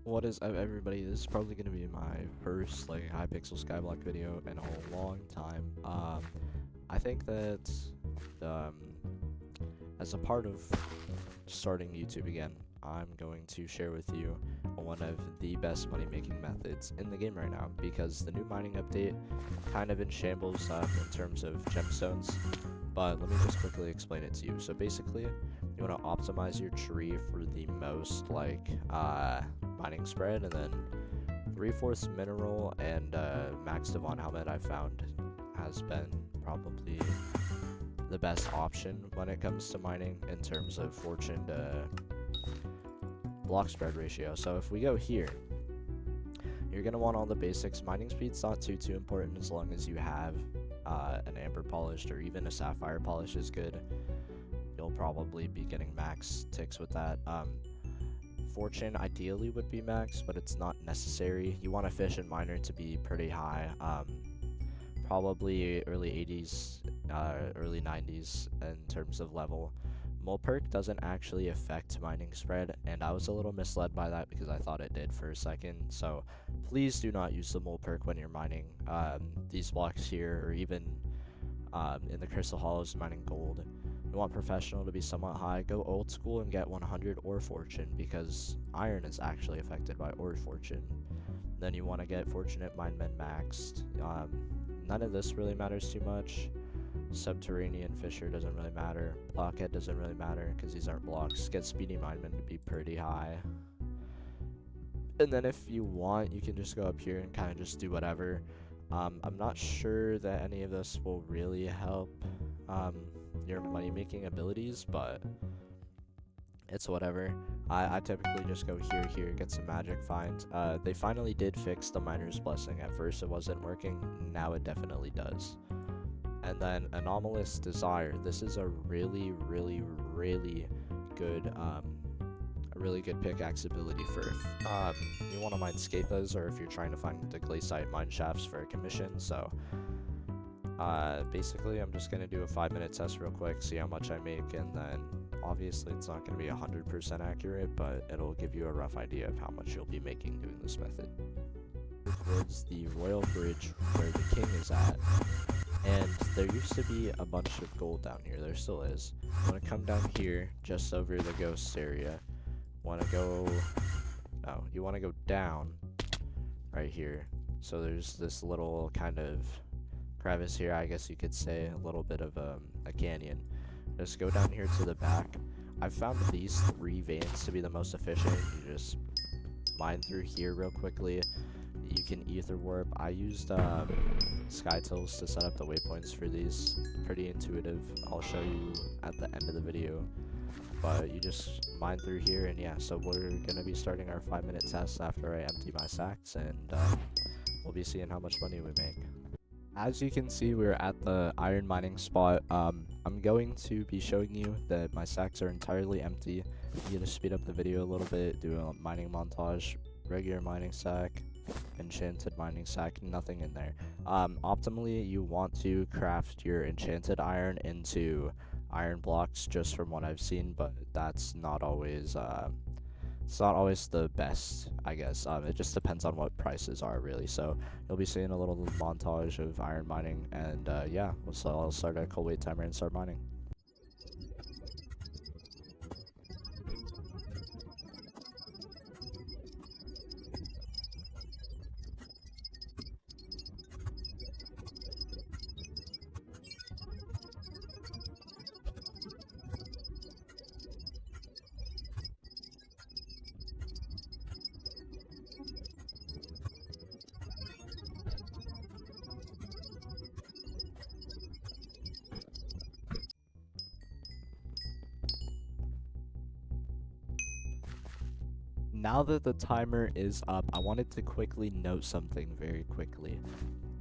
What is up, everybody? This is probably going to be my first Hypixel Skyblock video in a long time. I think that um, as a part of starting YouTube again, I'm going to share with you one of the best money-making methods in the game right now, because the new mining update kind of in shambles in terms of gemstones. But let me just quickly explain it to you. So basically, you want to optimize your tree for the most mining spread, and then 3/4 mineral and max Devon helmet I found has been probably the best option when it comes to mining in terms of fortune to block spread ratio. So if we go here, you're gonna want all the basics. Mining speed's not too important as long as you have an amber polished, or even a sapphire polish is good. You'll probably be getting max ticks with that. Fortune ideally would be max, but it's not necessary. You want a fish and miner to be pretty high. Probably early 80s, early 90s in terms of level. Mole perk doesn't actually affect mining spread, and I was a little misled by that because I thought it did for a second. So please do not use the mole perk when you're mining these blocks here, or even in the crystal hollows mining gold. You want professional to be somewhat high. Go old school and get 100 or fortune, because iron is actually affected by ore fortune. Then you want to get fortunate minemen maxed. None of this really matters too much. Subterranean fisher doesn't really matter. Blockhead doesn't really matter because these aren't blocks. Get speedy minemen to be pretty high. And then if you want, you can just go up here and kind of just do whatever. I'm not sure that any of this will really help your money making abilities, but it's whatever. I typically just go here, get some magic finds. They finally did fix the miner's blessing. At first it wasn't working, now it definitely does. And then anomalous desire. This is a really good pickaxe ability for if you want to mine scathas, or if you're trying to find the glaciite mine shafts for a commission. So basically I'm just gonna do a 5-minute test real quick, see how much I make, and then obviously it's not gonna be 100% accurate, but it'll give you a rough idea of how much you'll be making doing this method. Towards the royal bridge where the king is at, and there used to be a bunch of gold down here. There still is. You want to come down here, just over the ghost area. You want to go down right here. So there's this little kind of crevice here, I guess you could say, a little bit of a canyon. Just go down here to the back. I've found these 3 veins to be the most efficient. You just mine through here real quickly. You can ether warp. I used sky tills to set up the waypoints for these. Pretty intuitive. I'll show you at the end of the video. But you just mine through here, and yeah, so we're gonna be starting our 5-minute test after I empty my sacks, and we'll be seeing how much money we make. As you can see, we're at the iron mining spot. I'm going to be showing you that my sacks are entirely empty. I'm gonna speed up the video a little bit, do a mining montage. Regular mining sack, enchanted mining sack, nothing in there. Optimally, you want to craft your enchanted iron into iron blocks, just from what I've seen, but that's not always it's not always the best, I guess. It just depends on what prices are, really. So you'll be seeing a little montage of iron mining, and yeah, so I'll start a cold wait timer and start mining. Now that the timer is up, I wanted to quickly note something very quickly.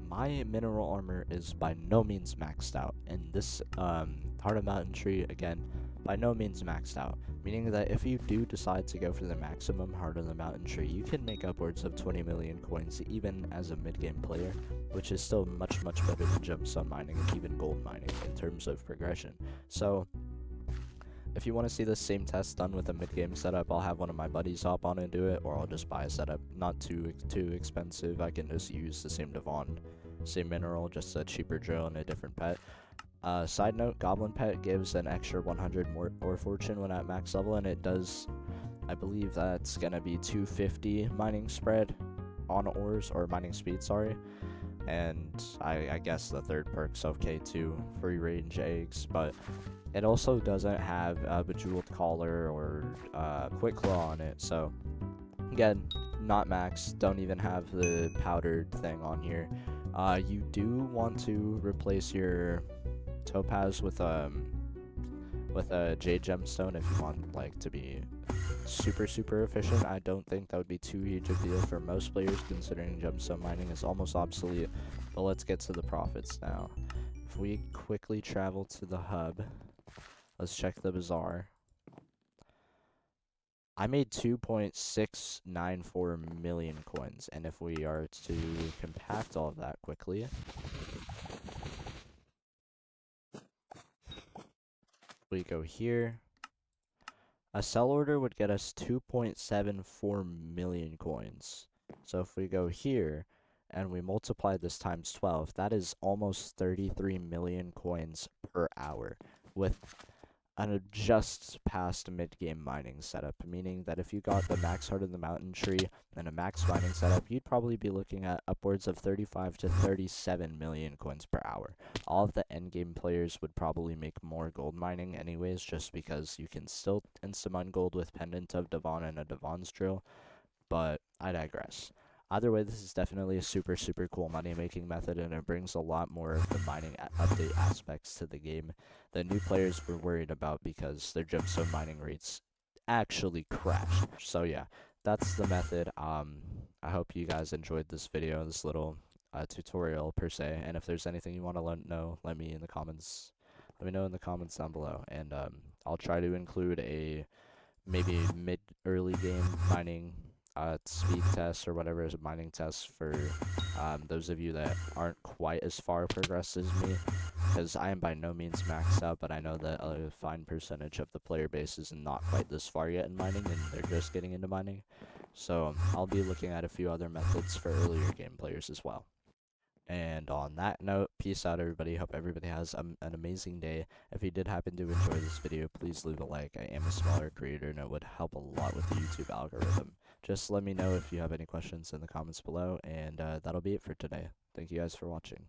My mineral armor is by no means maxed out, and this Heart of Mountain Tree, again, by no means maxed out, meaning that if you do decide to go for the maximum Heart of the Mountain Tree, you can make upwards of 20 million coins even as a mid-game player, which is still much better than gemstone mining and even gold mining in terms of progression. So If you want to see the same test done with a mid-game setup, I'll have one of my buddies hop on and do it, or I'll just buy a setup. Not too expensive. I can just use the same Devon, same mineral, just a cheaper drill and a different pet. Side note, Goblin Pet gives an extra 100 more ore fortune when at max level, and it does, I believe that's gonna be 250 mining spread on ores, or mining speed, sorry. And I guess the third perk's okay too, free range eggs, but it also doesn't have a Bejeweled Collar or Quick Claw on it, so again, not max, don't even have the powdered thing on here. You do want to replace your Topaz with a Jade Gemstone if you want like to be super efficient. I don't think that would be too huge a deal for most players, considering gemstone mining is almost obsolete. But let's get to the profits now. If we quickly travel to the hub, let's check the bazaar. I made 2.694 million coins, and if we are to compact all of that quickly, we go here. A sell order would get us 2.74 million coins. So if we go here and we multiply this times 12, that is almost 33 million coins per hour with an just past mid-game mining setup, meaning that if you got the max Heart of the Mountain tree and a max mining setup, you'd probably be looking at upwards of 35 to 37 million coins per hour. All of the endgame players would probably make more gold mining anyways, just because you can still insta-mine gold with Pendant of Devon and a Devon's drill, but I digress. Either way, this is definitely a super cool money-making method, and it brings a lot more of the mining update aspects to the game that new players were worried about because their gemstone mining rates actually crashed. So yeah, that's the method. I hope you guys enjoyed this video, this little tutorial per se, and if there's anything you want to let me know in the comments. Let me know in the comments down below, and I'll try to include a maybe early game mining speed test or whatever is a mining test for those of you that aren't quite as far progressed as me, because I am by no means maxed out, but I know that a fine percentage of the player base is not quite this far yet in mining, and they're just getting into mining. So I'll be looking at a few other methods for earlier game players as well. And on that note, peace out everybody. Hope everybody has an amazing day. If you did happen to enjoy this video, please leave a like. I am a smaller creator and it would help a lot with the YouTube algorithm. Just let me know if you have any questions in the comments below, and that'll be it for today. Thank you guys for watching.